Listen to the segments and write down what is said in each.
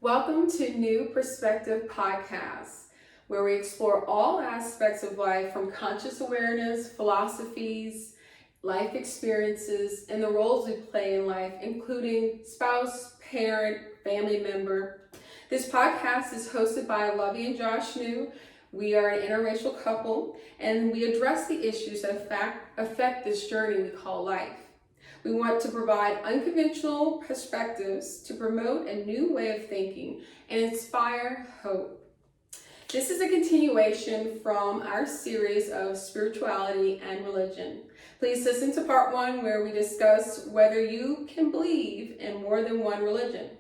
Welcome to Neu Perspectives Podcast, where we explore all aspects of life from conscious awareness, philosophies, life experiences, and the roles we play in life, including spouse, parent, family member. This podcast is hosted by Lovie and Josh Neu. We are an interracial couple, and we address the issues that affect this journey we call life. We want to provide unconventional perspectives to promote a new way of thinking and inspire hope. This is a continuation from our series of spirituality and religion. Please listen to part 1 where we discuss whether you can believe in more than one religion.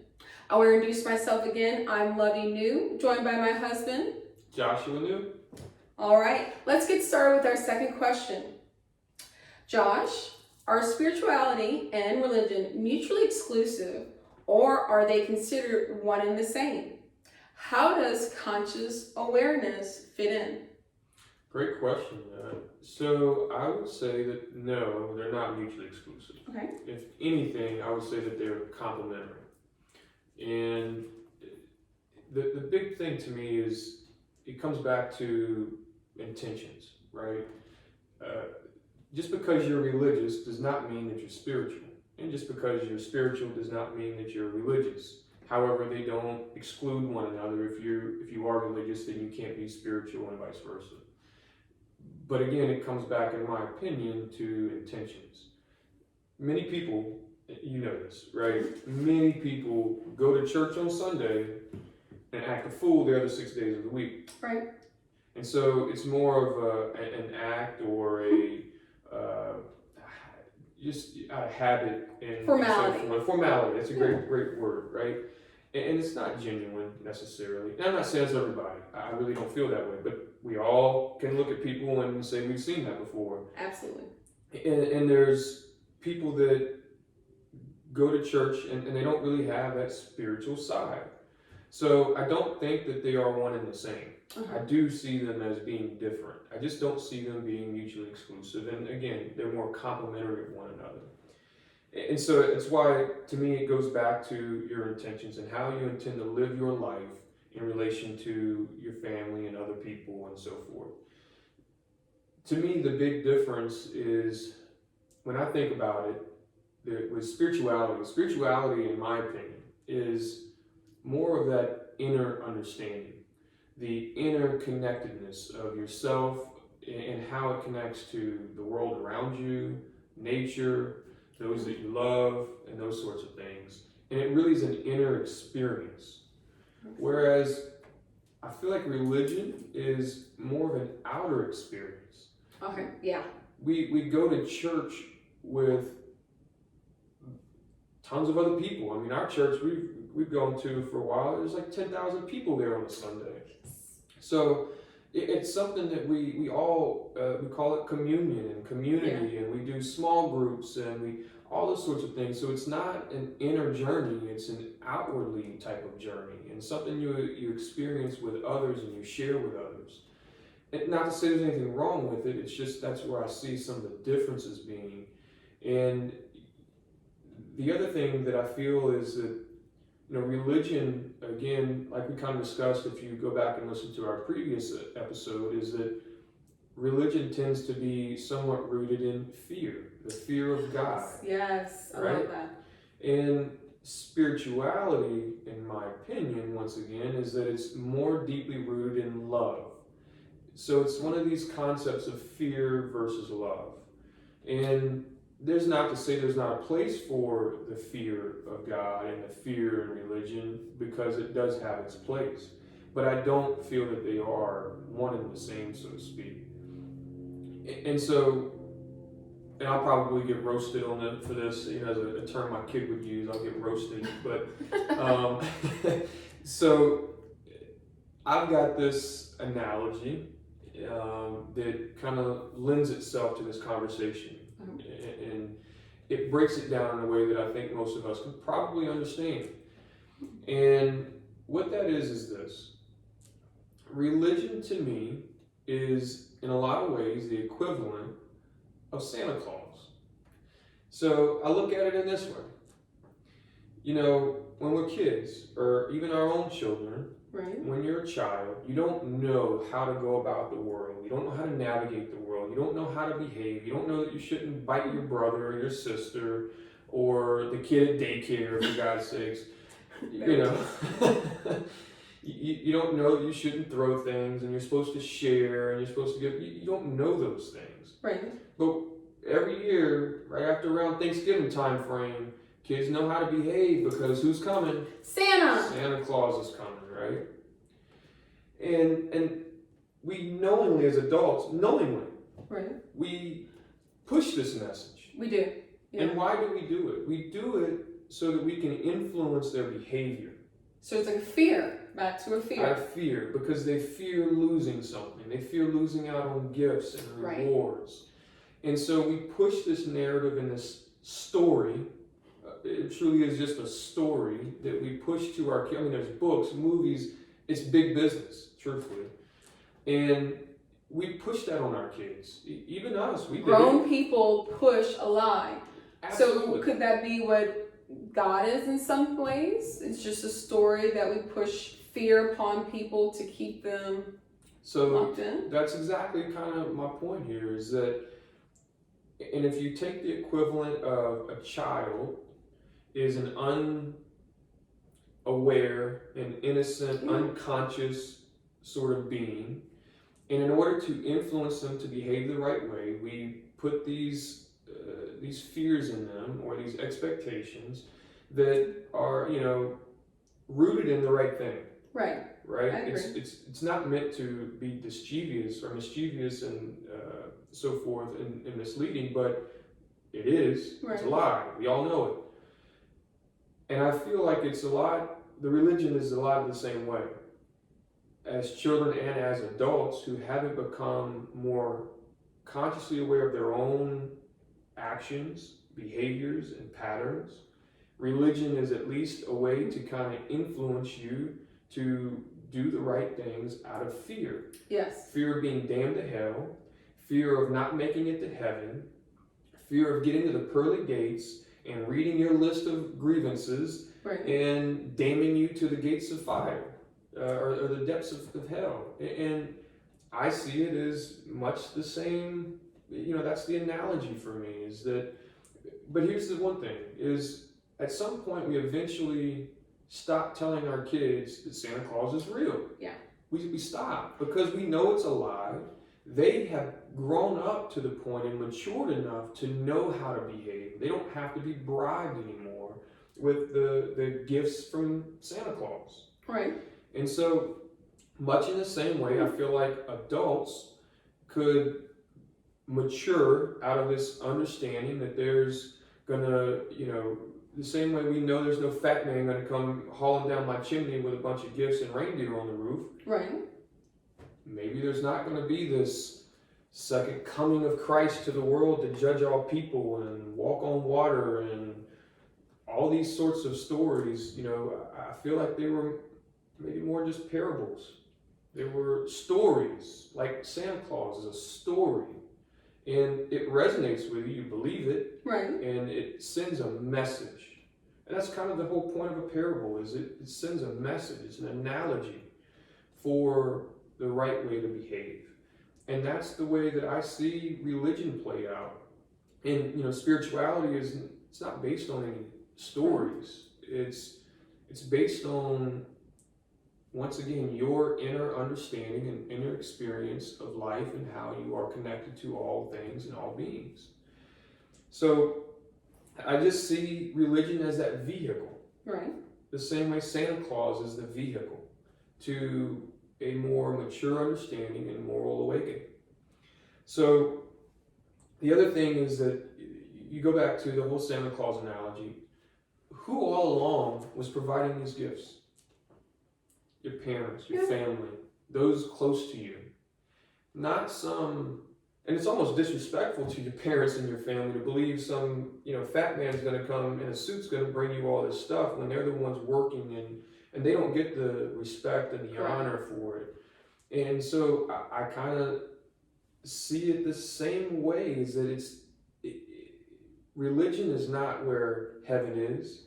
I want to introduce myself again. I'm Lovie Neu, joined by my husband, Joshua Neu. All right, let's get started with our second question. Josh, are spirituality and religion mutually exclusive, or are they considered one and the same? How does conscious awareness fit in? Great question. So I would say that no, they're not mutually exclusive. Okay. If anything, I would say that they're complementary. And the big thing to me is it comes back to intentions, right? Just because you're religious does not mean that you're spiritual. And just because you're spiritual does not mean that you're religious. However, they don't exclude one another. If you are religious, then you can't be spiritual and vice versa. But again, it comes back, in my opinion, to intentions. Many people, you know this, right? Many people go to church on Sunday and act a fool the other 6 days of the week. Right. And so it's more of an act or just a habit and formality. Formality. That's a great word, right? And it's not genuine necessarily. And I'm not saying it's everybody. I really don't feel that way. But we all can look at people and say we've seen that before. Absolutely. And there's people that go to church and they don't really have that spiritual side. So I don't think that they are one and the same. I do see them as being different. I just don't see them being mutually exclusive. And again, they're more complementary of one another. And so it's why, to me, it goes back to your intentions and how you intend to live your life in relation to your family and other people and so forth. To me, the big difference is, when I think about it, with spirituality, in my opinion, is more of that inner understanding, the inner connectedness of yourself and how it connects to the world around you, nature, those that you love, and those sorts of things. And it really is an inner experience. Whereas I feel like religion is more of an outer experience. Okay, yeah. We go to church with tons of other people. I mean, our church, we've gone to for a while, there's like 10,000 people there on a Sunday. So it's something that we all, we call it communion and community, and we do small groups and all those sorts of things. So it's not an inner journey, it's an outwardly type of journey, and something you experience with others and you share with others. And not to say there's anything wrong with it, it's just that's where I see some of the differences being. And the other thing that I feel is that, religion, again, like we kind of discussed, if you go back and listen to our previous episode, is that religion tends to be somewhat rooted in fear, the fear of God. Yes, I right? love that. And spirituality, in my opinion, once again, is that it's more deeply rooted in love. So it's one of these concepts of fear versus love. And there's not to say there's not a place for the fear of God and the fear in religion, because it does have its place. But I don't feel that they are one and the same, so to speak. And so, and I'll probably get roasted for this, as a term my kid would use, I'll get roasted. But so I've got this analogy that kind of lends itself to this conversation. And it breaks it down in a way that I think most of us can probably understand. And what that is this. Religion, to me, is in a lot of ways the equivalent of Santa Claus. So I look at it in this way. when we're kids, or even our own children, Right. when you're a child, you don't know how to go about the world. You don't know how to navigate the world. You don't know how to behave. You don't know that you shouldn't bite your brother or your sister or the kid at daycare, for God's sakes. You know, you don't know that you shouldn't throw things and you're supposed to share and you're supposed to give. You don't know those things. Right. But every year, right after around Thanksgiving time frame, kids know how to behave because who's coming? Santa. Santa Claus is coming, right? And we knowingly, as adults, Right. we push this message. We do. Yeah. And why do we do it? We do it so that we can influence their behavior. So it's like fear. Back to a fear. Out of fear, because they fear losing something. They fear losing out on gifts and rewards. Right. And so we push this narrative and this story. It truly is just a story that we push to our kids. I mean, there's books, movies. It's big business, truthfully. And we push that on our kids. Even us. We Grown people push a lie. Absolutely. So could that be what God is in some ways? It's just a story that we push fear upon people to keep them locked in? That's exactly kind of my point here, is that, and if you take the equivalent of a child is an unaware and innocent, unconscious sort of being, and in order to influence them to behave the right way, we put these fears in them, or these expectations that are, rooted in the right thing. Right. Right. I agree. It's not meant to be mischievous and so forth and misleading, but it is. Right. It's a lie. We all know it. And I feel like the religion is a lot of the same way. As children and as adults who haven't become more consciously aware of their own actions, behaviors, and patterns, religion is at least a way to kind of influence you to do the right things out of fear. Yes. Fear of being damned to hell, fear of not making it to heaven, fear of getting to the pearly gates and reading your list of grievances and damning you to the gates of fire or the depths of hell. And I see it as much the same, that's the analogy for me, is that, but here's the one thing, is at some point we eventually stop telling our kids that Santa Claus is real. Yeah. We stop because we know it's a lie. They have grown up to the point and matured enough to know how to behave. They don't have to be bribed anymore with the gifts from Santa Claus. Right. And so, much in the same way, I feel like adults could mature out of this understanding that there's gonna, the same way we know there's no fat man going to come hauling down my chimney with a bunch of gifts and reindeer on the roof. Right. Maybe there's not going to be this second coming of Christ to the world to judge all people and walk on water and all these sorts of stories. I feel like they were maybe more just parables. They were stories, like Santa Claus is a story. And it resonates with you, you believe it, right? And it sends a message. And that's kind of the whole point of a parable, is it sends a message. It's an analogy for the right way to behave. And that's the way that I see religion played out. And spirituality it's not based on any stories. It's based on, once again, your inner understanding and inner experience of life and how you are connected to all things and all beings. So I just see religion as that vehicle. Right. The same way Santa Claus is the vehicle to a more mature understanding and moral awakening. So the other thing is that you go back to the whole Santa Claus analogy. Who all along was providing these gifts? Your parents, your family, those close to you. Not some, and it's almost disrespectful to your parents and your family to believe some, fat man's going to come in a suit's going to bring you all this stuff when they're the ones working and they don't get the respect and the honor for it. And so I kind of see it the same way, is that religion is not where heaven is.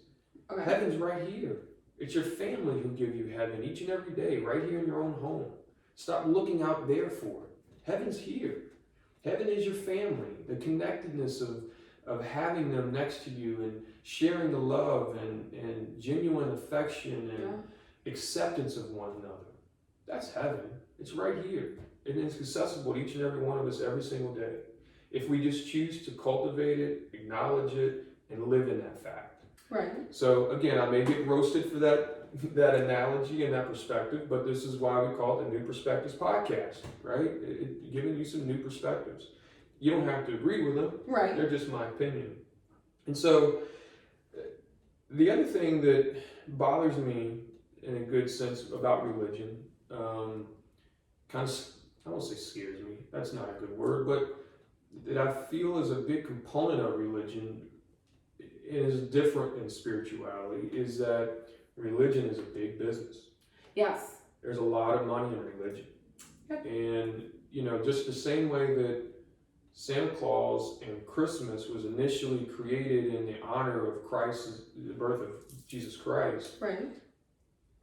Okay. Heaven's right here. It's your family who give you heaven each and every day, right here in your own home. Stop looking out there for it. Heaven's here. Heaven is your family. The connectedness of having them next to you and sharing the love and genuine affection and acceptance of one another. That's heaven. It's right here. And it's accessible to each and every one of us every single day. If we just choose to cultivate it, acknowledge it, and live in that fact. Right. So again, I may get roasted for that analogy and that perspective, but this is why we call it the Neu Perspectives Podcast, right? Giving you some new perspectives. You don't have to agree with them. Right. They're just my opinion. And so the other thing that bothers me in a good sense about religion, kind of, I won't say scares me, that's not a good word, but that I feel is a big component of religion, is different than spirituality, is that religion is a big business. Yes. There's a lot of money in religion. Yep. And, just the same way that Santa Claus and Christmas was initially created in the honor of Christ, the birth of Jesus Christ. Right.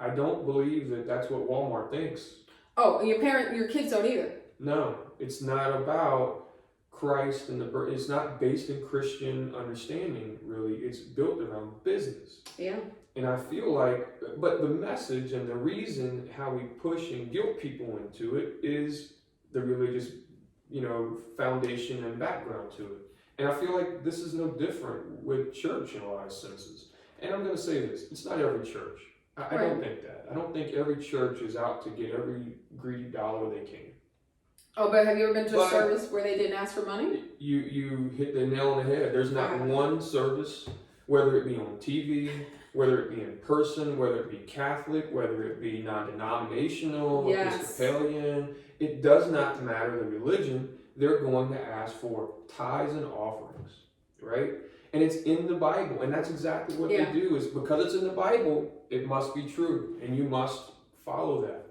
I don't believe that that's what Walmart thinks. Oh, your kids don't either. No, it's not about Christ and it's not based in Christian understanding, really. It's built around business. Yeah. And I feel like, but the message and the reason how we push and guilt people into it is the religious, foundation and background to it. And I feel like this is no different with church in a lot of senses. And I'm going to say this, it's not every church. I don't think that. I don't think every church is out to get every greedy dollar they can. Oh, but have you ever been to a service where they didn't ask for money? You hit the nail on the head. There's not one service, whether it be on TV, whether it be in person, whether it be Catholic, whether it be non-denominational, Episcopalian, it does not matter the religion. They're going to ask for tithes and offerings, right? And it's in the Bible, and that's exactly what they do. Is because it's in the Bible, it must be true, and you must follow that.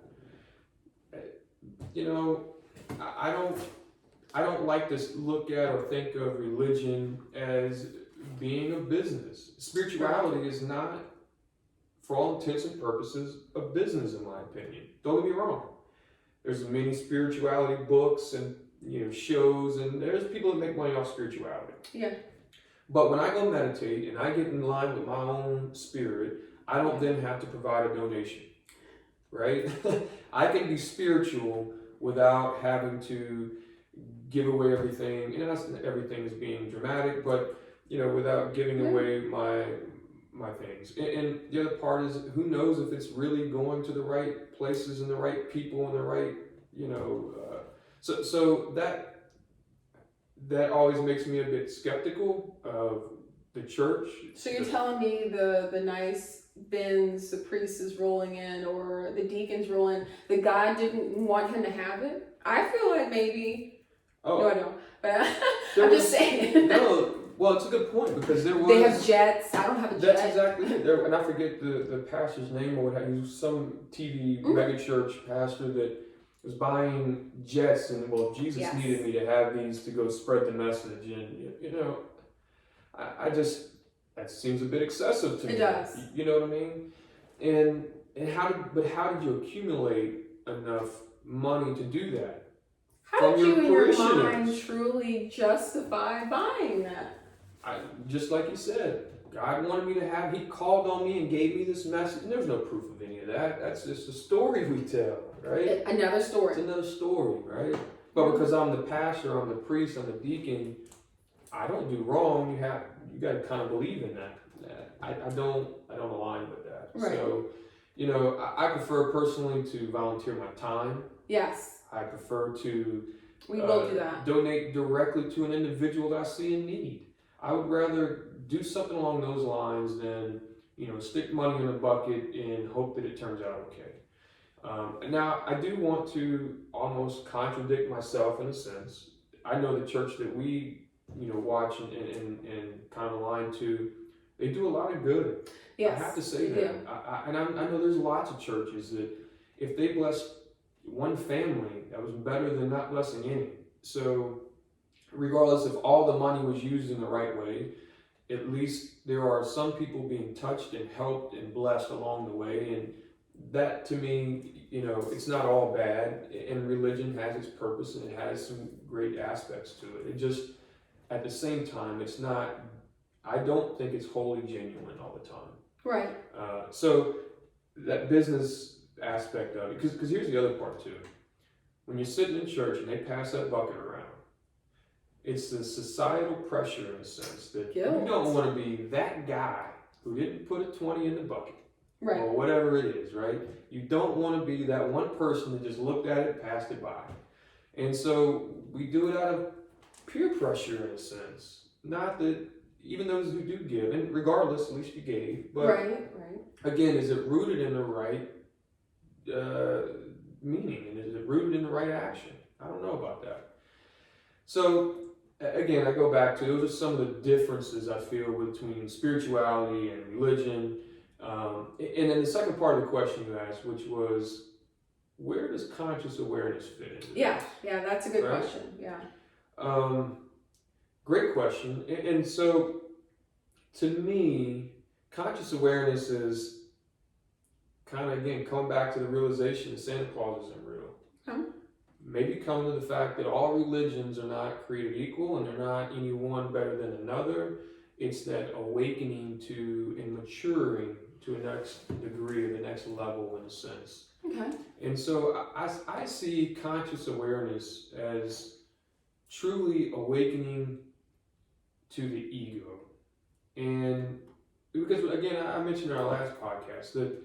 I don't like to look at or think of religion as being a business. Spirituality is not, for all intents and purposes, a business, in my opinion. Don't get me wrong. There's many spirituality books and shows, and there's people that make money off spirituality. Yeah. But when I go meditate and I get in line with my own spirit, I don't then have to provide a donation, right? I can be spiritual without having to give away everything. Not everything is being dramatic, but without giving away my things. And the other part is, who knows if it's really going to the right places and the right people and the right, so that always makes me a bit skeptical of the church. So you're telling me the nice bins the priest is rolling in or the deacons rolling, the God didn't want him to have it? I feel like maybe. Oh. No, I don't. But I'm just saying. No, well, it's a good point because there was. They have jets. I don't have a jet. That's exactly it. And I forget the pastor's name or what have you. Some TV mega church pastor that was buying jets, and Jesus needed me to have these to go spread the message, and I just, that seems a bit excessive to me. It does. You know what I mean? And how did you accumulate enough money to do that? How did you in your mind truly justify buying that? Just like you said, God wanted me to have, he called on me and gave me this message. And there's no proof of any of that. That's just a story we tell, right? Another story. It's another story, right? But because I'm the pastor, I'm the priest, I'm the deacon, I don't do wrong. You got to kind of believe in that. I don't align with that. Right. So, I prefer personally to volunteer my time. Yes. I prefer to we will do that. Donate directly to an individual that I see in need. I would rather do something along those lines than, stick money in a bucket and hope that it turns out okay. Now, I do want to almost contradict myself in a sense. I know the church that we, watch and kind of align to, they do a lot of good. Yes, I have to say that. I know there's lots of churches that if they bless one family, that was better than not blessing any. So regardless if all the money was used in the right way, at least there are some people being touched and helped and blessed along the way. And that to me, it's not all bad. And religion has its purpose and it has some great aspects to it. It just, at the same time, it's not, I don't think it's wholly genuine all the time. Right. So that business aspect of it, because here's the other part too. When you're sitting in church and they pass that bucket around, it's the societal pressure in a sense that Guilt. you don't want to be that guy who didn't put a 20 in the bucket. Right. Or whatever it is, right? You don't want to be that one person that just looked at it, passed it by. And so we do it out of peer pressure in a sense. Not that even those who do give, and regardless, at least you gave. But right. again, is it rooted in the right meaning? And is it rooted in the right action? I don't know about that. So again, I go back to those are some of the differences I feel between spirituality and religion. And then the second part of the question you asked, which was, where does conscious awareness fit into Yeah, this? yeah, that's a good Right? question. Yeah. Great question. And so, to me, conscious awareness is kind of, again, coming back to the realization that Santa Claus isn't real. Maybe coming to the fact that all religions are not created equal and they're not any one better than another. It's that awakening to and maturing to a next degree or the next level in a sense. Okay. And so I see conscious awareness as truly awakening to the ego. And because again, I mentioned in our last podcast that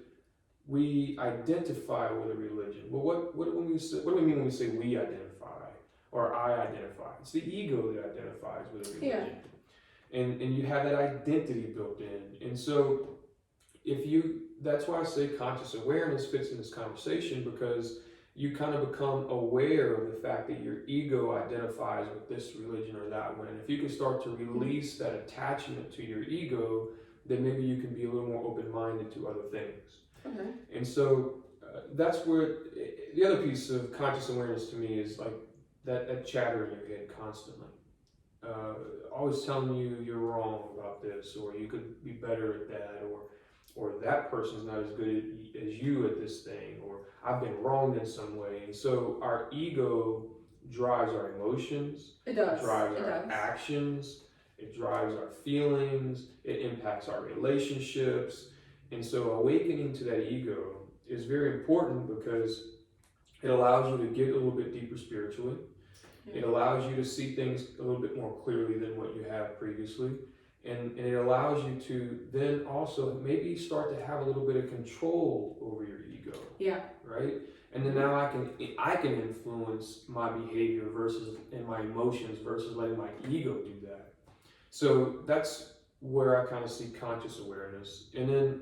we identify with a religion. Well, what do we mean when we say we identify or I identify? It's the ego that identifies with a religion. Yeah. And you have that identity built in. And so that's why I say conscious awareness fits in this conversation, because you kind of become aware of the fact that your ego identifies with this religion or that one. And if you can start to release that attachment to your ego, then maybe you can be a little more open-minded to other things. Okay. And so that's where the other piece of conscious awareness to me is like that chatter in your head constantly. Always telling you you're wrong about this, or you could be better at that, or that person's not as good as you at this thing, or I've been wronged in some way. And so our ego drives our emotions. It does. It drives our actions. It drives our feelings. It impacts our relationships. And so awakening to that ego is very important because it allows you to get a little bit deeper spiritually. It allows you to see things a little bit more clearly than what you have previously. And it allows you to then also maybe start to have a little bit of control over your ego. Yeah. Right? And then now I can influence my behavior and my emotions versus letting my ego do that. So that's where I kind of see conscious awareness. And then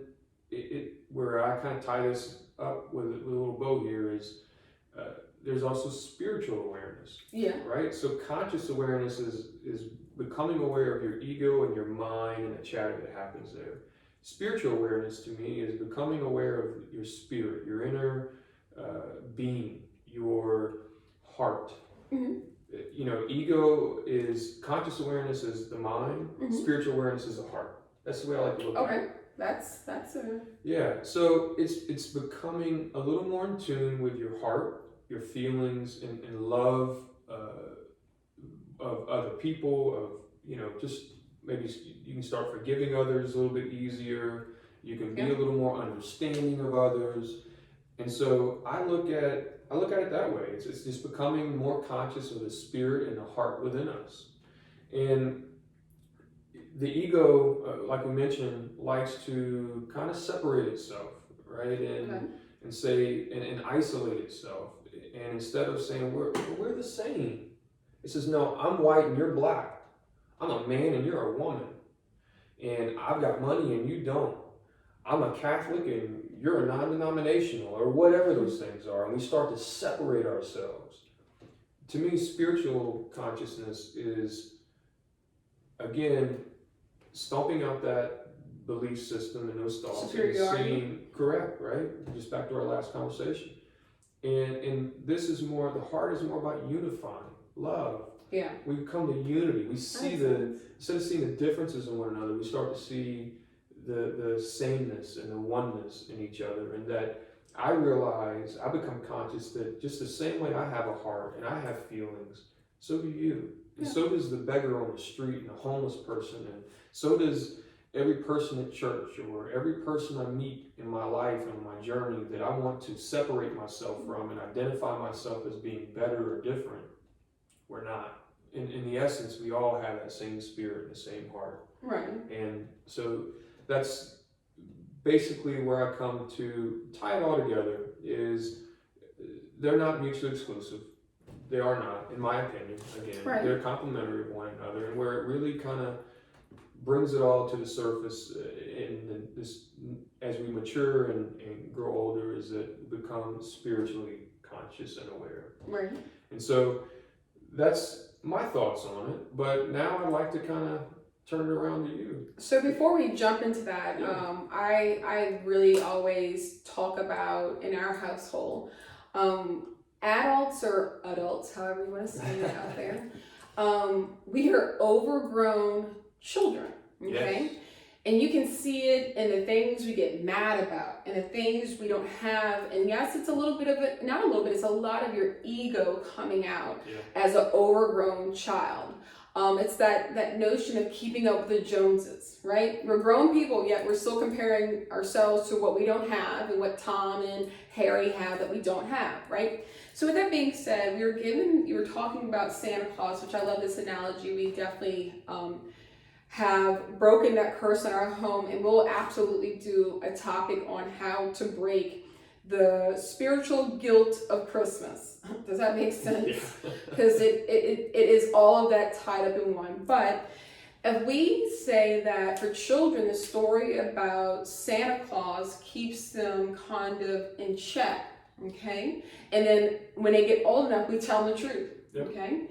where I kind of tie this up with a little bow here is there's also spiritual awareness. Yeah. Right? So conscious awareness is becoming aware of your ego and your mind and the chatter that happens there. Spiritual awareness to me is becoming aware of your spirit, your inner being, your heart. Mm-hmm. Conscious awareness is the mind, mm-hmm. Spiritual awareness is the heart. That's the way I like to look at it. Okay, that's a... Yeah, so it's becoming a little more in tune with your heart, your feelings, and love of other people, just maybe you can start forgiving others a little bit easier. You can be a little more understanding of others. And so I look at it that way. It's just becoming more conscious of the spirit and the heart within us. And the ego, like we mentioned, likes to kind of separate itself, right? And say, and isolate itself. And instead of saying, we're the same, it says, no, I'm white and you're black. I'm a man and you're a woman. And I've got money and you don't. I'm a Catholic and you're a non-denominational, or whatever those things are. And we start to separate ourselves. To me, spiritual consciousness is, again, stomping out that belief system and those thoughts and seeing correct, right? Just back to our last conversation. And this is more, the heart is more about unifying, love, Yeah. We come to unity. We see instead of seeing the differences in one another, we start to see the sameness and the oneness in each other. And that I become conscious that just the same way I have a heart and I have feelings, so do you. And so does the beggar on the street and the homeless person. And so does every person at church or every person I meet in my life and my journey that I want to separate myself from and identify myself as being better or different. We're not. In the essence, we all have that same spirit and the same heart. Right. And so that's basically where I come to tie it all together is they're not mutually exclusive. They are not, in my opinion. Again, they're complementary of one another. And where it really kind of brings it all to the surface in this, as we mature and grow older, is that we become spiritually conscious and aware. Right. And so that's my thoughts on it. But now I'd like to kind of turn it around to you. So before we jump into that, I really always talk about in our household, adults or adults, however you want to say it out there, we are overgrown children, okay? Yes. And you can see it in the things we get mad about and the things we don't have. And yes, it's a little bit of it, not a little bit, it's a lot of your ego coming out as an overgrown child. It's that notion of keeping up with the Joneses, right? We're grown people, yet we're still comparing ourselves to what we don't have and what Tom and Harry have that we don't have, right? So with that being said, you were talking about Santa Claus, which I love this analogy. We definitely have broken that curse in our home, and we'll absolutely do a topic on how to break the spiritual guilt of Christmas. Does that make sense? Because it is all of that tied up in one. But if we say that for children, the story about Santa Claus keeps them kind of in check, okay? And then when they get old enough, we tell them the truth, okay?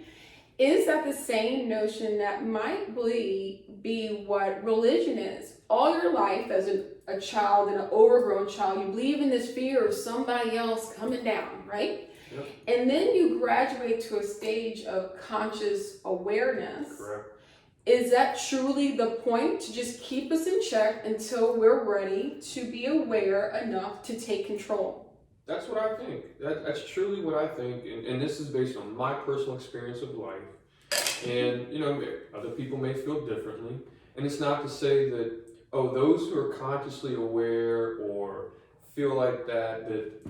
Is that the same notion that might be what religion is? All your life as a child and an overgrown child, you believe in this fear of somebody else coming down, right? Yep. And then you graduate to a stage of conscious awareness. Correct. Is that truly the point, to just keep us in check until we're ready to be aware enough to take control? That's what I think. That's truly what I think, and this is based on my personal experience of life. And, other people may feel differently. And it's not to say that, those who are consciously aware or feel like that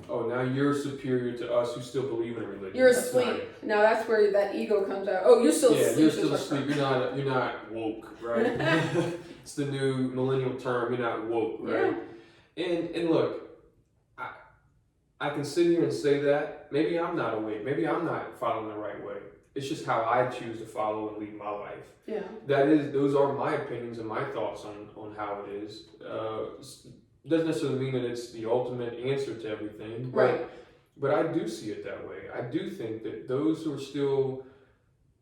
now you're superior to us who still believe in a religion. You're asleep. Now that's where that ego comes out. Oh, you're still asleep. Yeah, you're still asleep. You're not woke, right? It's the new millennial term. You're not woke, right? Yeah. And look, I can sit here and say that. Maybe I'm not awake. Maybe I'm not following the right way. It's just how I choose to follow and lead my life. Yeah. Those are my opinions and my thoughts on how it is. Doesn't necessarily mean that it's the ultimate answer to everything. Right. But I do see it that way. I do think that those who are still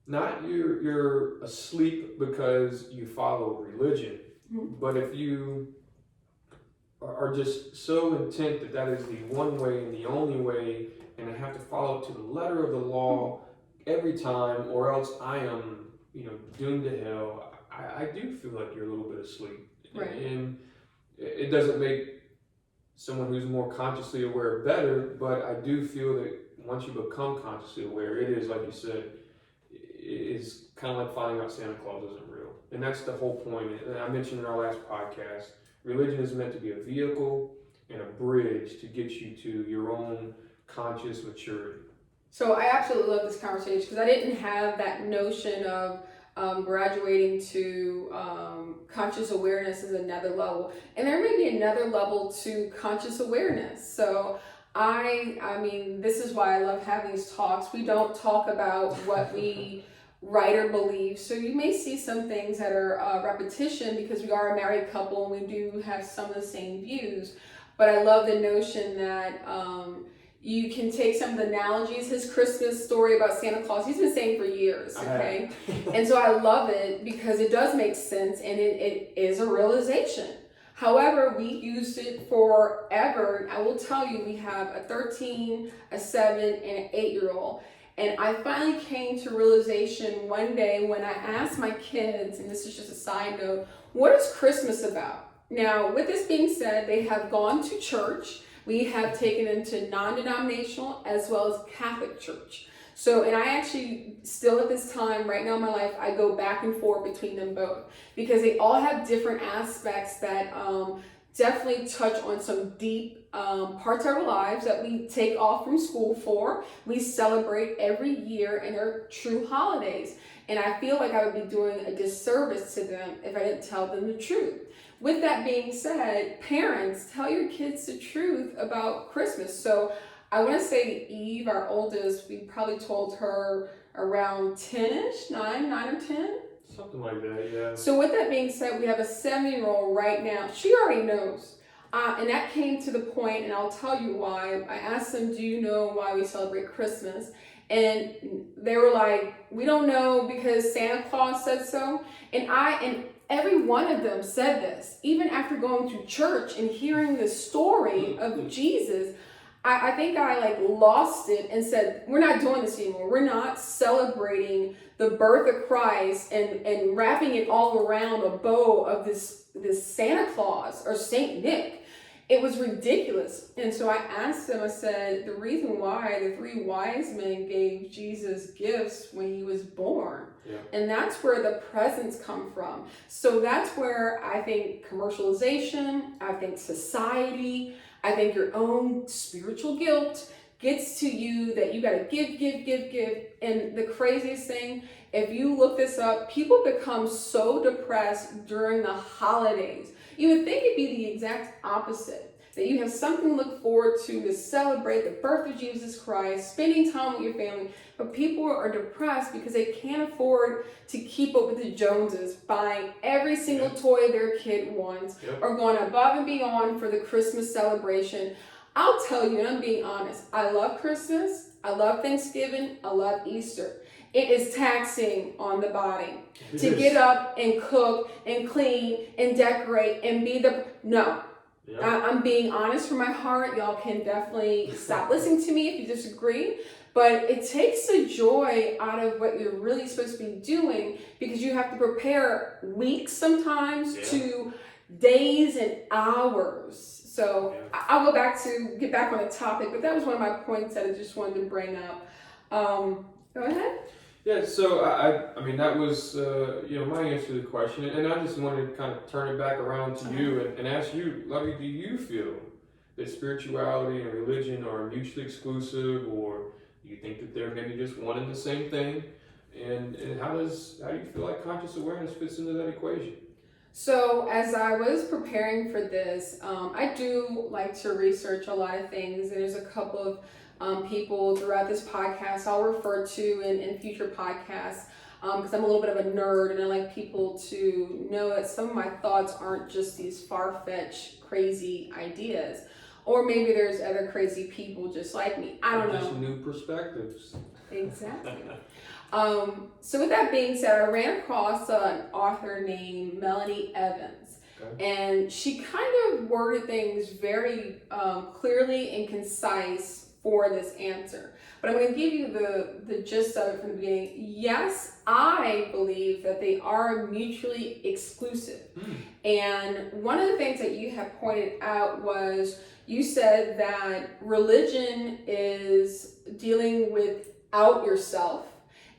you're asleep because you follow religion, but if you are just so intent that is the one way and the only way, and I have to follow to the letter of the law every time, or else I am, doomed to hell. I do feel like you're a little bit asleep. Right. And it doesn't make someone who's more consciously aware better, but I do feel that once you become consciously aware, it is, like you said, is kind of like finding out Santa Claus isn't real. And that's the whole point. And I mentioned in our last podcast, religion is meant to be a vehicle and a bridge to get you to your own conscious maturity. So I absolutely love this conversation because I didn't have that notion of graduating to conscious awareness as another level. And there may be another level to conscious awareness. So I mean, this is why I love having these talks. We don't talk about what we write or believe. So you may see some things that are repetition because we are a married couple and we do have some of the same views. But I love the notion that you can take some of the analogies. His Christmas story about Santa Claus, he's been saying for years, okay? And so I love it because it does make sense and it is a realization. However, we used it forever. I will tell you, we have a 13, a 7, and an 8-year-old. And I finally came to realization one day when I asked my kids, and this is just a side note, what is Christmas about? Now, with this being said, they have gone to church. We have taken them to non-denominational as well as Catholic church. So, and I actually still at this time, right now in my life, I go back and forth between them both because they all have different aspects that definitely touch on some deep parts of our lives that we take off from school for. We celebrate every year and they're true holidays. And I feel like I would be doing a disservice to them if I didn't tell them the truth. With that being said, parents, tell your kids the truth about Christmas. So I want to say Eve, our oldest, we probably told her around 10-ish, 9 or 10. Something like that, yeah. So with that being said, we have a 7-year-old right now. She already knows. And that came to the point, and I'll tell you why. I asked them, do you know why we celebrate Christmas? And they were like, we don't know because Santa Claus said so. And every one of them said this, even after going to church and hearing the story of Jesus. I think I lost it and said, we're not doing this anymore. We're not celebrating the birth of Christ and wrapping it all around a bow of this Santa Claus or Saint Nick. It was ridiculous. And so I asked them, I said, the reason why the 3 wise men gave Jesus gifts when he was born. Yeah. And that's where the presents come from. So that's where I think commercialization, I think society, I think your own spiritual guilt gets to you that you got to give. And the craziest thing, if you look this up, people become so depressed during the holidays. You would think it'd be the exact opposite, that you have something to look forward to celebrate the birth of Jesus Christ, spending time with your family. But people are depressed because they can't afford to keep up with the Joneses, buying every single toy their kid wants, or going above and beyond for the Christmas celebration. I'll tell you, and I'm being honest, I love Christmas, I love Thanksgiving, I love Easter. It is taxing on the body to get up and cook and clean and decorate and be no. Yep. I'm being honest from my heart. Y'all can definitely stop listening to me if you disagree. But it takes the joy out of what you're really supposed to be doing because you have to prepare weeks sometimes to days and hours. So I'll get back on the topic, but that was one of my points that I just wanted to bring up. Go ahead. Yeah, so I mean, that was, my answer to the question. And I just wanted to kind of turn it back around to you and ask you, Lovie, do you feel that spirituality and religion are mutually exclusive, or do you think that they're maybe just one and the same thing? And how do you feel like conscious awareness fits into that equation? So as I was preparing for this, I do like to research a lot of things, and there's a couple of people throughout this podcast I'll refer to in future podcasts because I'm a little bit of a nerd and I like people to know that some of my thoughts aren't just these far-fetched, crazy ideas. Or maybe there's other crazy people just like me. I don't know. Just new perspectives. Exactly. So with that being said, I ran across an author named Melanie Evans. Okay. And she kind of worded things very clearly and concise for this answer. But I'm going to give you the gist of it from the beginning. Yes, I believe that they are mutually exclusive. And one of the things that you have pointed out was you said that religion is dealing without yourself,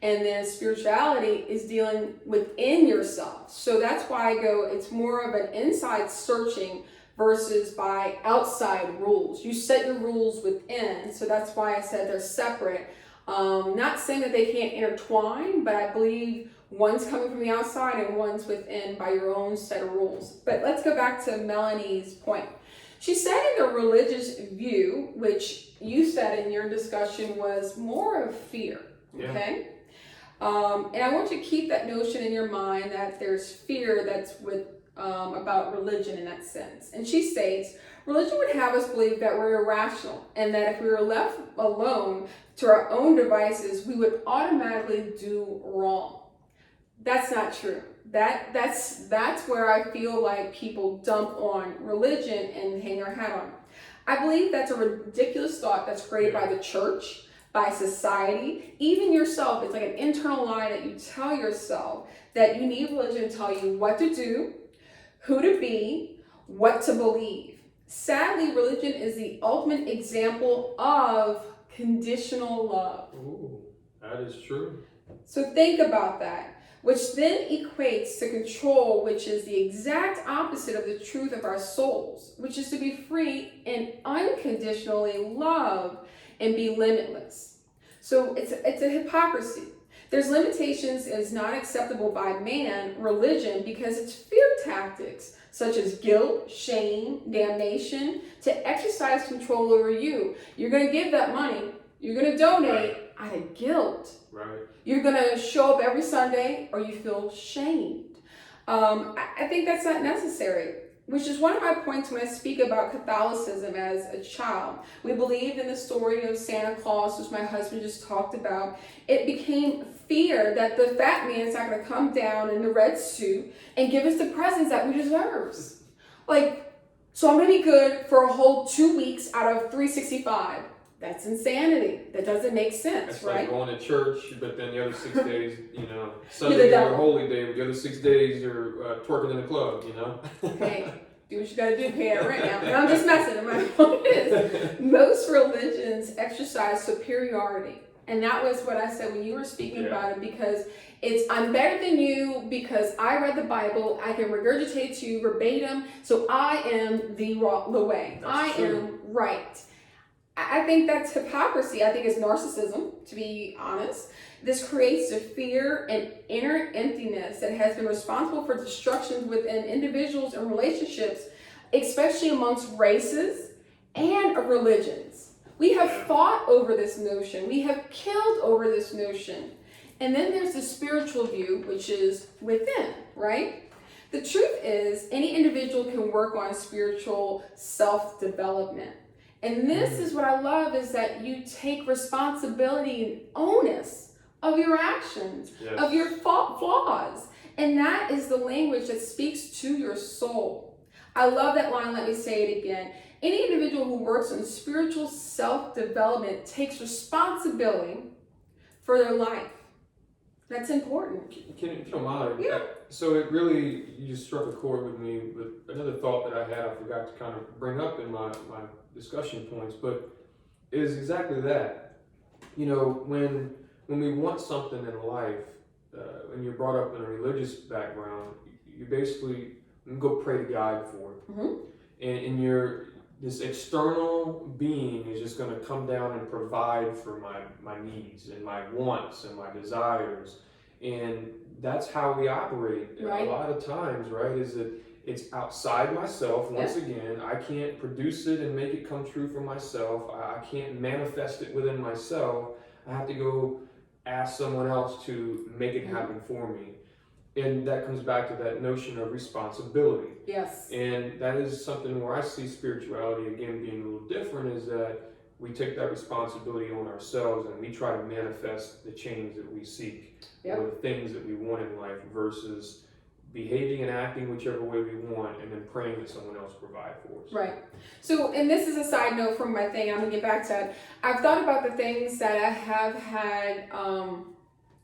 and then spirituality is dealing within yourself. So that's why I go, it's more of an inside searching versus by outside rules. You set your rules within, so that's why I said they're separate. Not saying that they can't intertwine, but I believe one's coming from the outside and one's within by your own set of rules. But let's go back to Melanie's point. She said in the religious view, which you said in your discussion was more of fear, okay? And I want you to keep that notion in your mind that there's fear that's about religion in that sense. And she states, religion would have us believe that we're irrational and that if we were left alone to our own devices, we would automatically do wrong. That's not true. That's where I feel like people dump on religion and hang their hat on. I believe that's a ridiculous thought that's created by the church, by society, even yourself. It's like an internal lie that you tell yourself that you need religion to tell you what to do, who to be, what to believe. Sadly, religion is the ultimate example of conditional love. Ooh, that is true. So think about that, which then equates to control, which is the exact opposite of the truth of our souls, which is to be free and unconditionally love and be limitless. So it's a hypocrisy. There's limitations is not acceptable by man, religion, because it's fear tactics such as guilt, shame, damnation to exercise control over you. You're going to give that money. You're going to donate out of guilt. Right. You're going to show up every Sunday or you feel shamed. I think that's not necessary, which is one of my points when I speak about Catholicism as a child. We believed in the story of Santa Claus, which my husband just talked about. It became fear that the fat man's not going to come down in the red suit and give us the presents that we deserve. Like, so I'm going to be good for a whole 2 weeks out of 365. That's insanity. That doesn't make sense, It's right? like going to church, but then the other 6 days, Sunday is your holy day, but the other 6 days you're twerking in the club, Hey, do what you gotta do, pay that rent now. And I'm just messing. My point is, most religions exercise superiority. And that was what I said when you were speaking about it, because I'm better than you because I read the Bible, I can regurgitate to you verbatim, so I am the way. That's true. Am right. I think that's hypocrisy. I think it's narcissism, to be honest. This creates a fear and inner emptiness that has been responsible for destructions within individuals and relationships, especially amongst races and religions. We have fought over this notion. We have killed over this notion. And then there's the spiritual view, which is within, right? The truth is, any individual can work on spiritual self-development. And this is what I love, is that you take responsibility and onus of your actions, of your flaws. And that is the language that speaks to your soul. I love that line. Let me say it again. Any individual who works on spiritual self-development takes responsibility for their life. That's important. If you don't mind, Yeah. So it really, you just struck a chord with me with another thought that I had, I forgot to kind of bring up in my discussion points, but is exactly that. When we want something in life, when you're brought up in a religious background, you basically go pray to God for it. Mm-hmm. And this external being is just going to come down and provide for my needs and my wants and my desires. And that's how we operate a lot of times, right? Is that it's outside myself. Once again, I can't produce it and make it come true for myself. I can't manifest it within myself. I have to go ask someone else to make it happen for me. And that comes back to that notion of responsibility. Yes. And that is something where I see spirituality, again, being a little different, is that we take that responsibility on ourselves and we try to manifest the change that we seek or the things that we want in life, versus behaving and acting whichever way we want and then praying that someone else provide for us. Right. So, and this is a side note from my thing. I'm going to get back to it. I've thought about the things that I have had,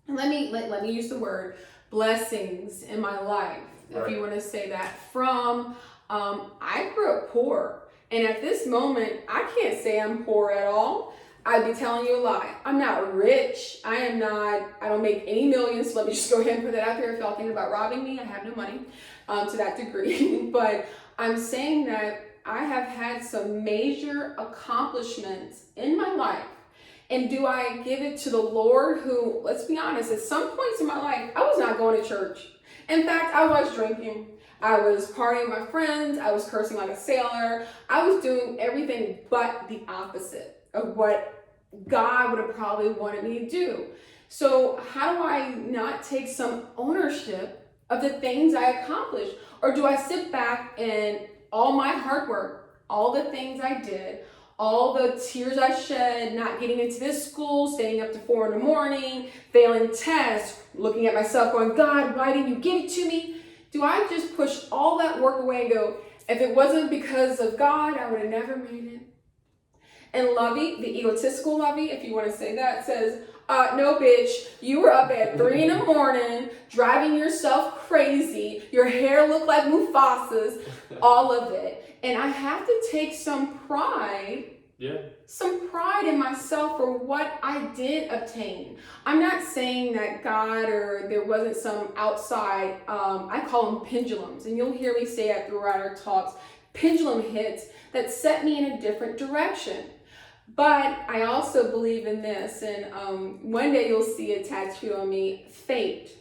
let me use the word, blessings in my life, if you want to say that, from, I grew up poor. And at this moment, I can't say I'm poor at all. I'd be telling you a lie. I'm not rich. I don't make any millions. So let me just go ahead and put that out there. If y'all think about robbing me, I have no money to that degree. But I'm saying that I have had some major accomplishments in my life. And do I give it to the Lord, who, let's be honest, at some points in my life, I was not going to church. In fact, I was drinking. I was partying with my friends. I was cursing like a sailor. I was doing everything but the opposite of what God would have probably wanted me to do. So how do I not take some ownership of the things I accomplished? Or do I sit back and all my hard work, all the things I did, all the tears I shed, not getting into this school, staying up to 4 a.m, failing tests, looking at myself going, God, why didn't you give it to me? Do I just push all that work away and go, if it wasn't because of God, I would have never made it? And Lovie, the egotistical Lovie, if you want to say that, says, no, bitch, you were up at 3 a.m, driving yourself crazy. Your hair looked like Mufasa's, all of it. And I have to take some pride in myself for what I did obtain. I'm not saying that God or there wasn't some outside, I call them pendulums, and you'll hear me say that throughout our talks, pendulum hits that set me in a different direction. But I also believe in this, and one day you'll see it tattooed on me, fate.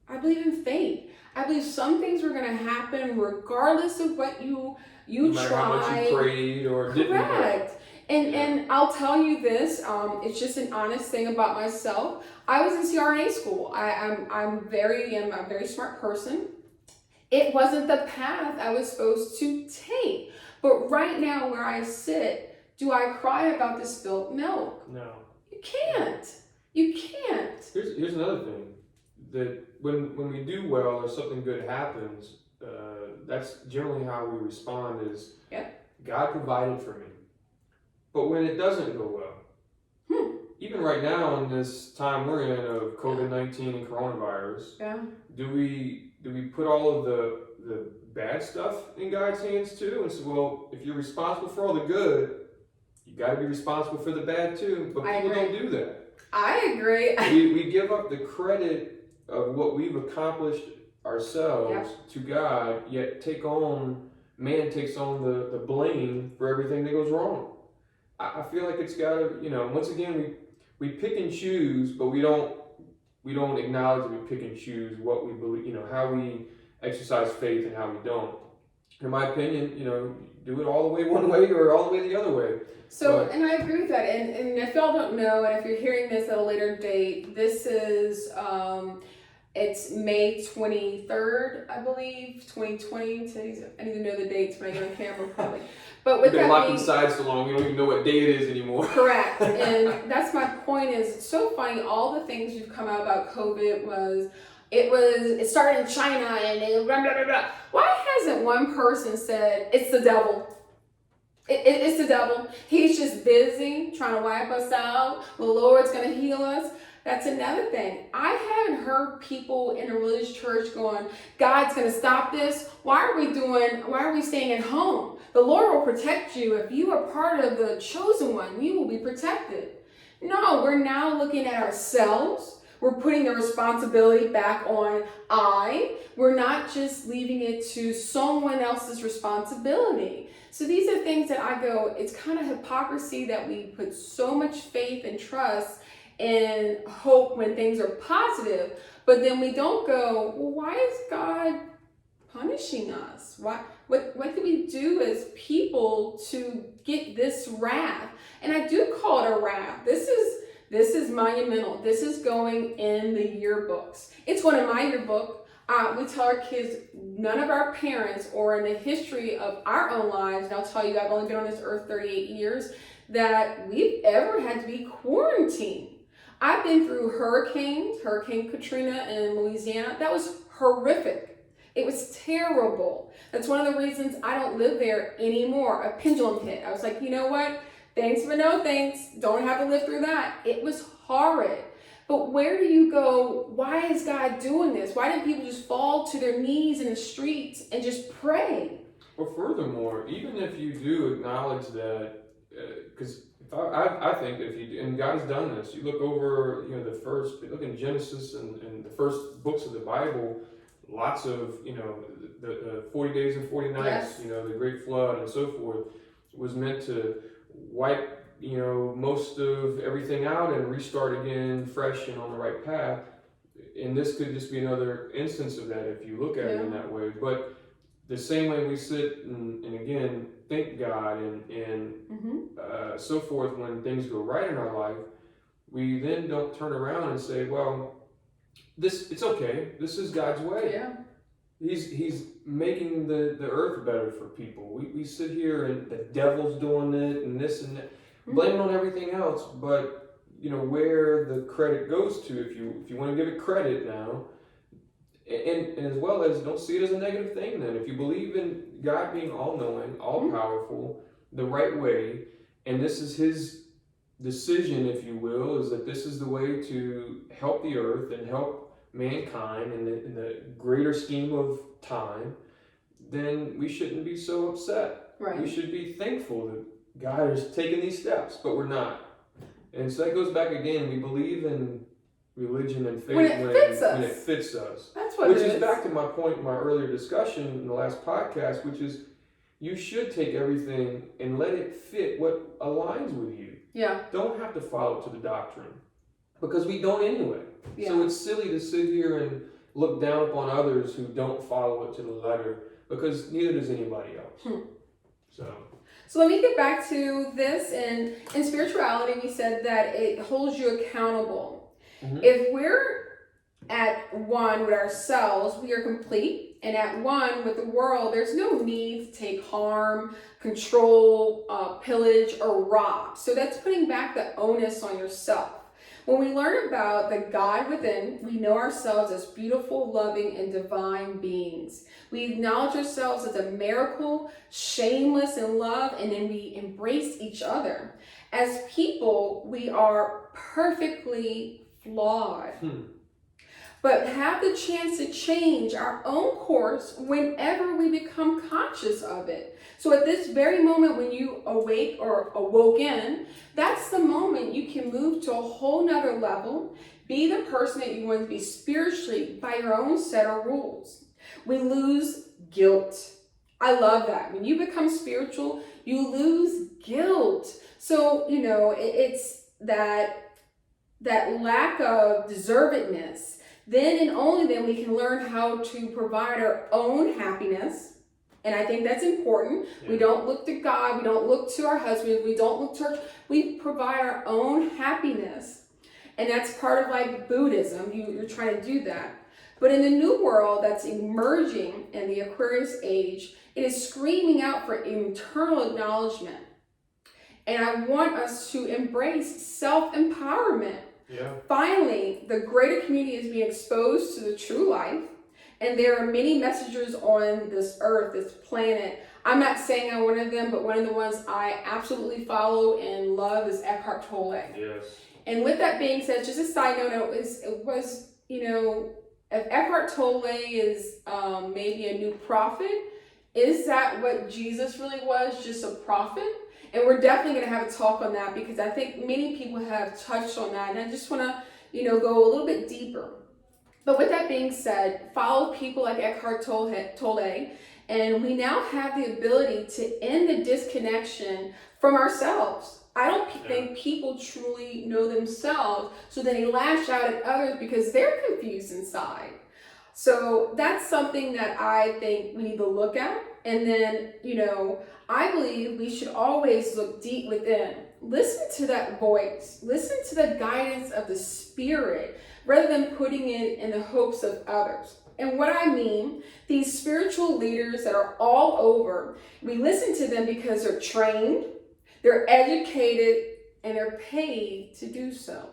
I believe in fate. I believe some things were going to happen regardless of what you no tried. matter how much you prayed or didn't. Correct. And I'll tell you this, it's just an honest thing about myself. I was in CRNA school. I'm a very smart person. It wasn't the path I was supposed to take. But right now where I sit, do I cry about the spilt milk? No. You can't. You can't. Here's another thing. That when we do well or something good happens, that's generally how we respond is, God provided for me. But when it doesn't go well, even right now in this time we're in of COVID-19 and coronavirus, do we put all of the bad stuff in God's hands too? And say, well, if you're responsible for all the good, you got to be responsible for the bad too. But people don't do that. I agree. We give up the credit of what we've accomplished ourselves to God, yet man takes on the blame for everything that goes wrong. I feel like it's got to, once again, we pick and choose, but we don't acknowledge that we pick and choose what we believe, how we exercise faith and how we don't. In my opinion, do it all the way one way or all the way the other way. So, and I agree with that. And if y'all don't know, and if you're hearing this at a later date, this is, it's May 23rd, I believe, 2020. I need to know the dates when I get on camera probably. But with We've been that locked being, inside so long, we don't even know what day it is anymore. Correct. And that's my point is, it's so funny, all the things you've come out about COVID it started in China and they blah, blah, blah, blah. Why hasn't one person said, it's the devil? It's the devil. He's just busy trying to wipe us out. The Lord's going to heal us. That's another thing. I haven't heard people in a religious church going, God's going to stop this. Why are we staying at home? The Lord will protect you. If you are part of the chosen one, you will be protected. No, we're now looking at ourselves. We're putting the responsibility back on We're not just leaving it to someone else's responsibility. So these are things that I go, it's kind of hypocrisy that we put so much faith and trust and hope when things are positive, but then we don't go, well, why is God punishing us? What do we do as people to get this wrath? And I do call it a wrath. This is monumental. This is going in the yearbooks. It's one in my yearbook. We tell our kids, none of our parents or in the history of our own lives, and I'll tell you, I've only been on this earth 38 years, that we've ever had to be quarantined. I've been through hurricanes, Hurricane Katrina in Louisiana. That was horrific. It was terrible. That's one of the reasons I don't live there anymore. A pendulum hit. I was like, you know what? Thanks but no thanks. Don't have to live through that. It was horrid. But where do you go? Why is God doing this? Why didn't people just fall to their knees in the streets and just pray? Well, furthermore, even if you do acknowledge that, because I think if you do, and God has done this, you look over, look in Genesis and the first books of the Bible, lots of, the 40 days and 40 nights, the great flood and so forth, was meant to wipe most of everything out and restart again fresh and on the right path. And this could just be another instance of that if you look at it in that way. But the same way we sit and again thank God and so forth when things go right in our life, we then don't turn around and say, well, it's okay. This is God's way. Yeah. He's making the earth better for people. We sit here and the devil's doing it and this and that. Blame it on everything else, but where the credit goes to, if you want to give it credit now, and as well as don't see it as a negative thing then. If you believe in God being all-knowing, all-powerful, the right way, And this is his decision, if you will, is that this is the way to help the earth and help mankind in the greater scheme of time, then we shouldn't be so upset. Right. We should be thankful that God has taken these steps, but we're not. And so that goes back again. We believe in religion and faith when it fits us. That's what Which it is back to my point in my earlier discussion in the last podcast, which is you should take everything and let it fit what aligns with you. Yeah. Don't have to follow to the doctrine, because we don't anyway. Yeah. So it's silly to sit here and look down upon others who don't follow it to the letter, because neither does anybody else. So let me get back to this. And in spirituality, we said that it holds you accountable. Mm-hmm. If we're at one with ourselves, we are complete. And at one with the world, there's no need to take harm, control, pillage, or rob. So that's putting back the onus on yourself. When we learn about the God within, we know ourselves as beautiful, loving, and divine beings. We acknowledge ourselves as a miracle, shameless in love, and then we embrace each other. As people, we are perfectly flawed, but have the chance to change our own course whenever we become conscious of it. So at this very moment when you awake or awoke in, that's the moment you can move to a whole nother level, be the person that you want to be spiritually by your own set of rules. We lose guilt. I love that. When you become spiritual, you lose guilt. So, it's that lack of deservedness. Then and only then we can learn how to provide our own happiness. And I think that's important. Yeah. We don't look to God. We don't look to our husband. We don't look to we provide our own happiness. And that's part of like Buddhism. You're trying to do that. But in the new world that's emerging in the Aquarius age, it is screaming out for internal acknowledgement. And I want us to embrace self-empowerment. Yeah. Finally, the greater community is being exposed to the true life. And there are many messengers on this earth, this planet. I'm not saying I'm one of them, but one of the ones I absolutely follow and love is Eckhart Tolle. Yes. And with that being said, just a side note, it was if Eckhart Tolle is maybe a new prophet, is that what Jesus really was, just a prophet? And we're definitely going to have a talk on that, because I think many people have touched on that. And I just want to, go a little bit deeper. But with that being said, follow people like Eckhart Tolle, and we now have the ability to end the disconnection from ourselves. I don't think people truly know themselves, so then they lash out at others because they're confused inside. So that's something that I think we need to look at. And then, I believe we should always look deep within. Listen to that voice. Listen to the guidance of the Spirit, rather than putting it in the hopes of others. And what I mean, these spiritual leaders that are all over, we listen to them because they're trained, they're educated, and they're paid to do so.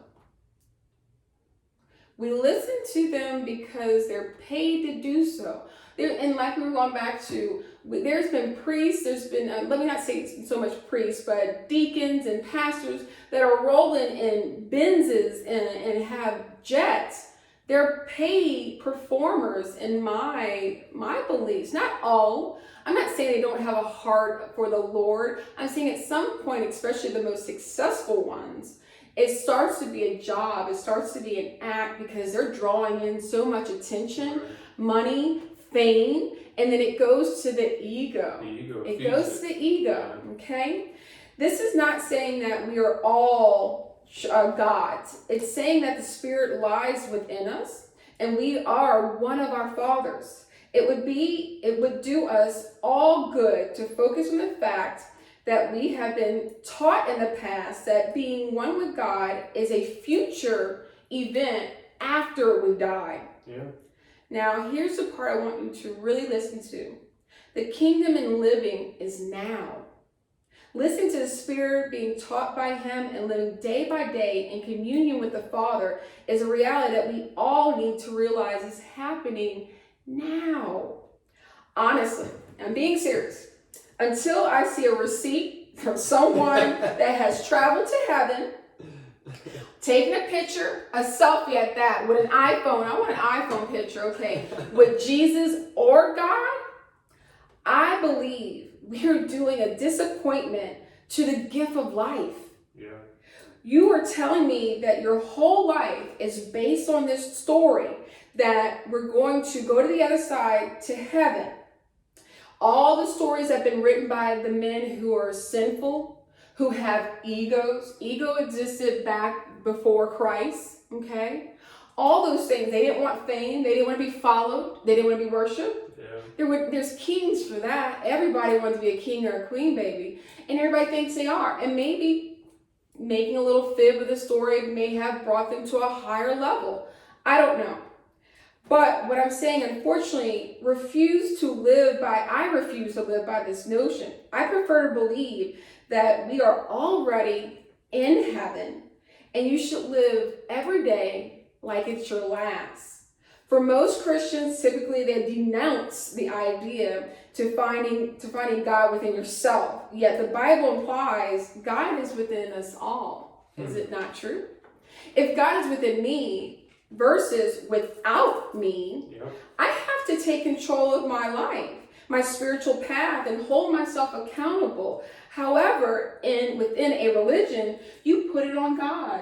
We listen to them because they're paid to do so. And like we were going back to, there's been priests, there's been, let me not say so much priests, but deacons and pastors that are rolling in Benzes and have jets. They're paid performers in my beliefs. Not all. I'm not saying they don't have a heart for the Lord. I'm saying at some point, especially the most successful ones, it starts to be a job. It starts to be an act, because they're drawing in so much attention, money, fame, and then it goes to the ego. It goes to the ego, okay? This is not saying that we are all gods. It's saying that the Spirit lies within us, and we are one of our fathers. It would do us all good to focus on the fact that we have been taught in the past that being one with God is a future event after we die. Yeah. Now, here's the part I want you to really listen to. The kingdom and living is now. Listen to the Spirit being taught by Him and living day by day in communion with the Father is a reality that we all need to realize is happening now. Honestly, I'm being serious. Until I see a receipt from someone that has traveled to heaven, taking a picture, a selfie at that, with an iPhone. I want an iPhone picture, okay, with Jesus or God. I believe we are doing a disappointment to the gift of life. Yeah. You are telling me that your whole life is based on this story that we're going to go to the other side to heaven. All the stories have been written by the men who are sinful, who have egos. Ego existed back before Christ, okay? All those things. They didn't want fame. They didn't want to be followed. They didn't want to be worshipped. Yeah. There's kings for that. Everybody wants to be a king or a queen, baby. And everybody thinks they are. And maybe making a little fib of the story may have brought them to a higher level. I don't know. But what I'm saying, unfortunately, I refuse to live by this notion. I prefer to believe that we are already in heaven and you should live every day like it's your last. For most Christians, typically they denounce the idea to finding God within yourself. Yet the Bible implies God is within us all. Is it not true? If God is within me versus without me, yep, I have to take control of my life, my spiritual path, and hold myself accountable. However, within a religion, you put it on God.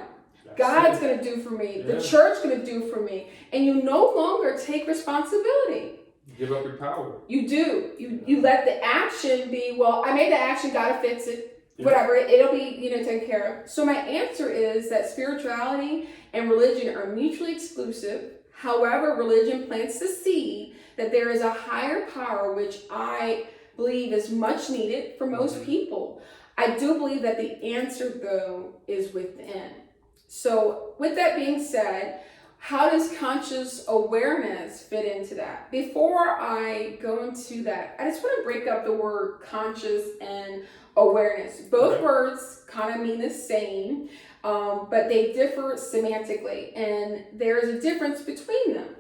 God's going to do for me. Yeah. The church going to do for me. And you no longer take responsibility. You give up your power. You do. You let the action be, well, I made the action, got to fix it. Yeah. Whatever. It'll be, taken care of. So my answer is that spirituality and religion are mutually exclusive. However, religion plants the seed that there is a higher power, which I believe is much needed for most people. I do believe that the answer, though, is within. So with that being said, how does conscious awareness fit into that? Before I go into that, I just want to break up the word conscious and awareness. Both words kind of mean the same, but they differ semantically, and there is a difference between them.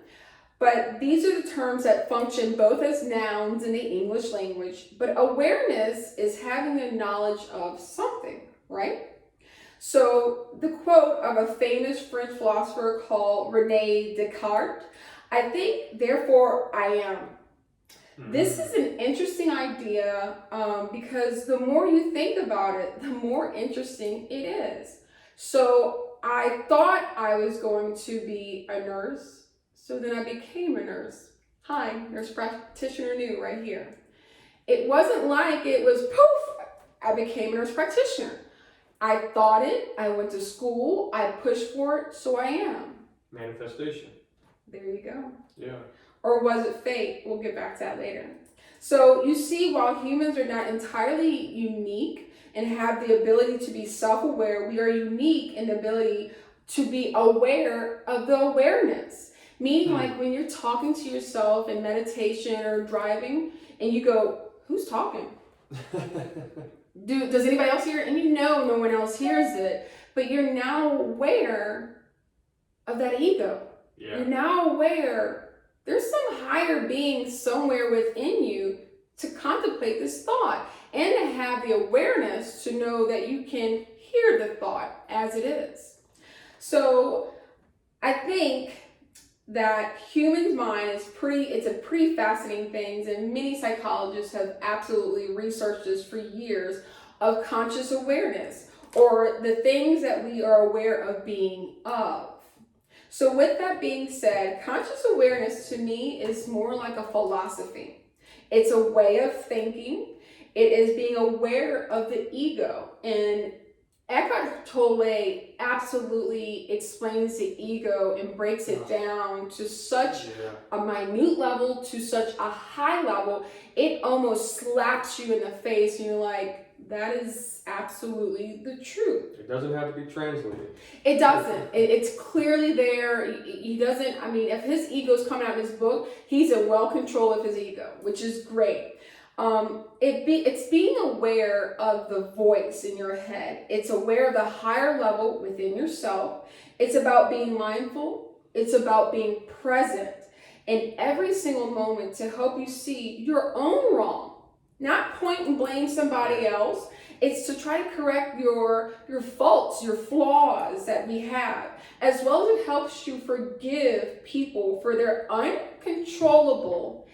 But these are the terms that function both as nouns in the English language. But awareness is having a knowledge of something, right? So the quote of a famous French philosopher called René Descartes, I think, therefore I am. Mm-hmm. This is an interesting idea because the more you think about it, the more interesting it is. So I thought I was going to be a nurse, so then I became a nurse. Hi, nurse practitioner Neu right here. It wasn't like it was poof, I became a nurse practitioner. I thought it, I went to school, I pushed for it, so I am. Manifestation. There you go. Yeah. Or was it fate? We'll get back to that later. So you see, while humans are not entirely unique and have the ability to be self-aware, we are unique in the ability to be aware of the awareness. Meaning like when you're talking to yourself in meditation or driving and you go, who's talking? Does anybody else hear it? And no one else hears it, but you're now aware of that ego. Yeah. You're now aware there's some higher being somewhere within you to contemplate this thought and to have the awareness to know that you can hear the thought as it is. So I think that human mind it's a pretty fascinating thing, and many psychologists have absolutely researched this for years, of conscious awareness, or the things that we are aware of being of. So with that being said, conscious awareness to me is more like a philosophy. It's a way of thinking. It is being aware of the ego. And Eckhart Tolle absolutely explains the ego and breaks it down to such a minute level, to such a high level, it almost slaps you in the face and you're like, that is absolutely the truth. It doesn't have to be translated. It doesn't. It's clearly there. He doesn't, if his ego's coming out of his book, he's in well control of his ego, which is great. It's being aware of the voice in your head. It's aware of the higher level within yourself. It's about being mindful. It's about being present in every single moment to help you see your own wrong Not point and blame somebody else. It's to try to correct your faults, your flaws that we have, as well as it helps you forgive people for their uncontrollable,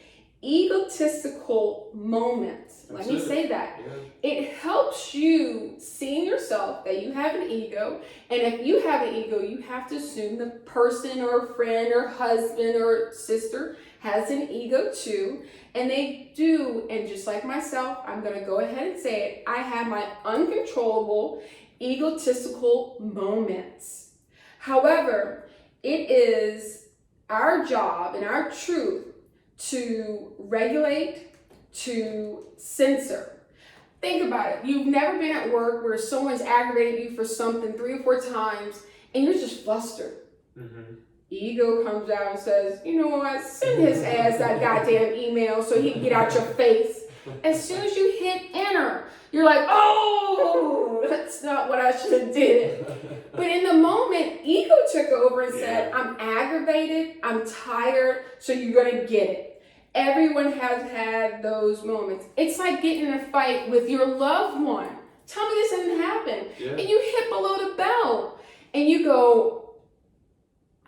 egotistical moments. Let me say that. Yeah. It helps you seeing yourself that you have an ego, and if you have an ego, you have to assume the person or friend or husband or sister has an ego too, and they do. And just like myself, I'm going to go ahead and say it, I have my uncontrollable, egotistical moments. However, it is our job and our truth to regulate, to censor. Think about it. You've never been at work where someone's aggravated you for something 3 or 4 times and you're just flustered. Mm-hmm. Ego comes out and says, you know what, send his ass that goddamn email so he can get out your face. As soon as you hit enter, you're like, oh, that's not what I should have did. But in the moment, ego took over and said, I'm aggravated, I'm tired, so you're going to get it. Everyone has had those moments. It's like getting in a fight with your loved one. Tell me this didn't happen. Yeah. And you hit below the belt. And you go,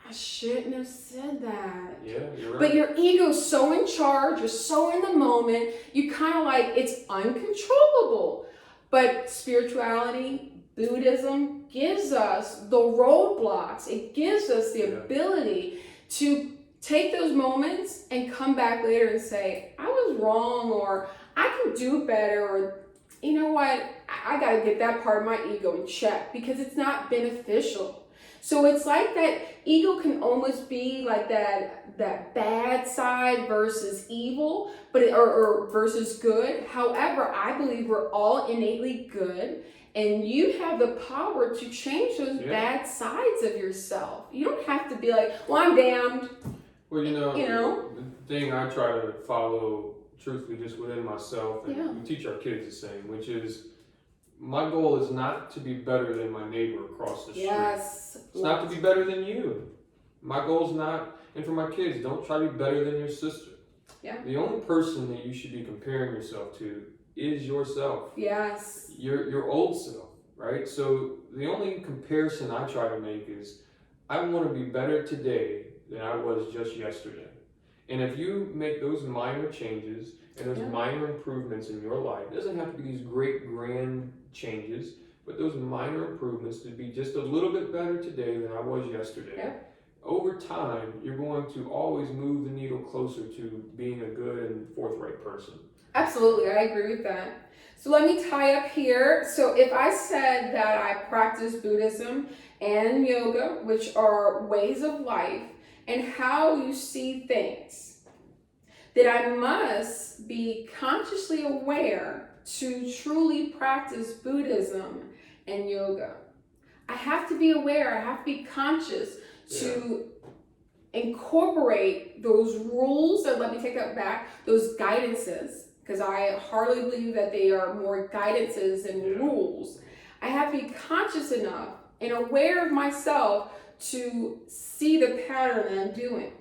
I shouldn't have said that. Yeah, you're right. But your ego's so in charge, you're so in the moment, you kind of like, it's uncontrollable. But spirituality, Buddhism gives us the roadblocks. It gives us the ability to take those moments and come back later and say, I was wrong, or I can do better, or you know what, I got to get that part of my ego in check because it's not beneficial. So it's like that ego can almost be like that bad side versus evil, but or versus good. However, I believe we're all innately good, and you have the power to change those bad sides of yourself. You don't have to be like, well, I'm damned. Well, you know, the thing I try to follow truthfully just within myself, and we teach our kids the same, which is my goal is not to be better than my neighbor across the street. Yes. It's not to be better than you. My goal is not, and for my kids, don't try to be better than your sister. Yeah. The only person that you should be comparing yourself to is yourself. Yes. Your old self, right? So the only comparison I try to make is I want to be better today than I was just yesterday. And if you make those minor changes and those minor improvements in your life, it doesn't have to be these great grand changes, but those minor improvements to be just a little bit better today than I was yesterday. Yeah. Over time, you're going to always move the needle closer to being a good and forthright person. Absolutely, I agree with that. So let me tie up here. So if I said that I practice Buddhism and yoga, which are ways of life and how you see things, that I must be consciously aware to truly practice Buddhism and yoga. I have to be aware, I have to be conscious to incorporate those rules, and let me take that back, those guidances, because I hardly believe that they are more guidances than rules. I have to be conscious enough and aware of myself to see the pattern that I'm doing.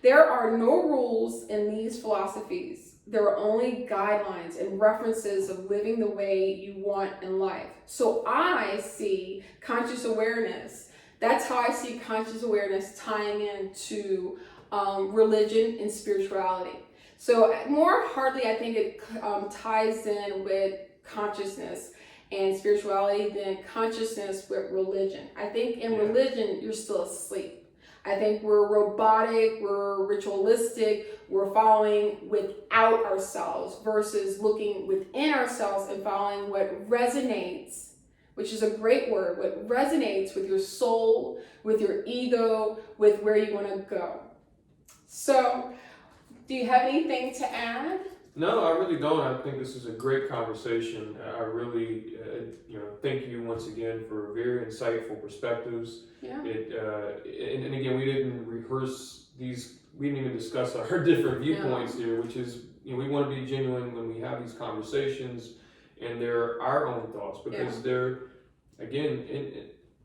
There are no rules in these philosophies. There are only guidelines and references of living the way you want in life. So I see conscious awareness. That's how I see conscious awareness tying into religion and spirituality. So more hardly, I think it ties in with consciousness and spirituality than consciousness with religion. I think in religion, you're still asleep. I think we're robotic, we're ritualistic, we're following without ourselves versus looking within ourselves and following what resonates, which is a great word, what resonates with your soul, with your ego, with where you want to go. So, do you have anything to add? No, I really don't. I think this is a great conversation. I really, thank you once again for very insightful perspectives. Yeah. And again, we didn't rehearse these. We didn't even discuss our different viewpoints here, which is, we want to be genuine when we have these conversations, and they're our own thoughts because they're, again,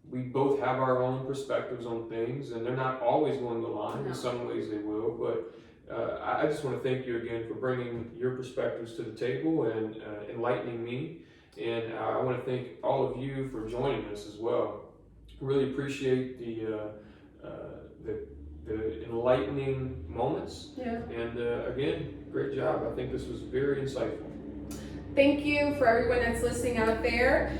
we both have our own perspectives on things, and they're not always going to align. In some ways they will, but I just want to thank you again for bringing your perspectives to the table and enlightening me. And I want to thank all of you for joining us as well. Really appreciate the enlightening moments. Yeah. And again, great job. I think this was very insightful. Thank you for everyone that's listening out there.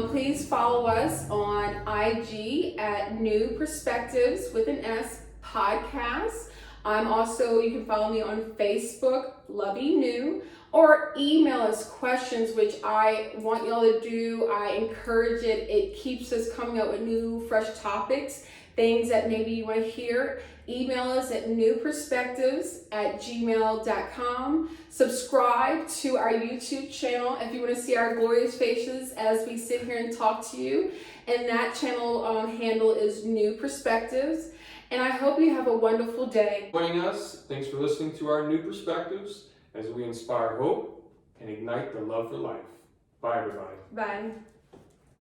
Please follow us on IG at Neu Perspectives with an S podcast. You can follow me on Facebook, Lovie Neu, or email us questions, which I want y'all to do. I encourage it. It keeps us coming up with new, fresh topics, things that maybe you want to hear. Email us at neuperspectives@gmail.com. Subscribe to our YouTube channel if you want to see our glorious faces as we sit here and talk to you. And that channel handle is Neu Perspectives. And I hope you have a wonderful day. Joining us, thanks for listening to our Neu Perspectives as we inspire hope and ignite the love for life. Bye, everybody. Bye.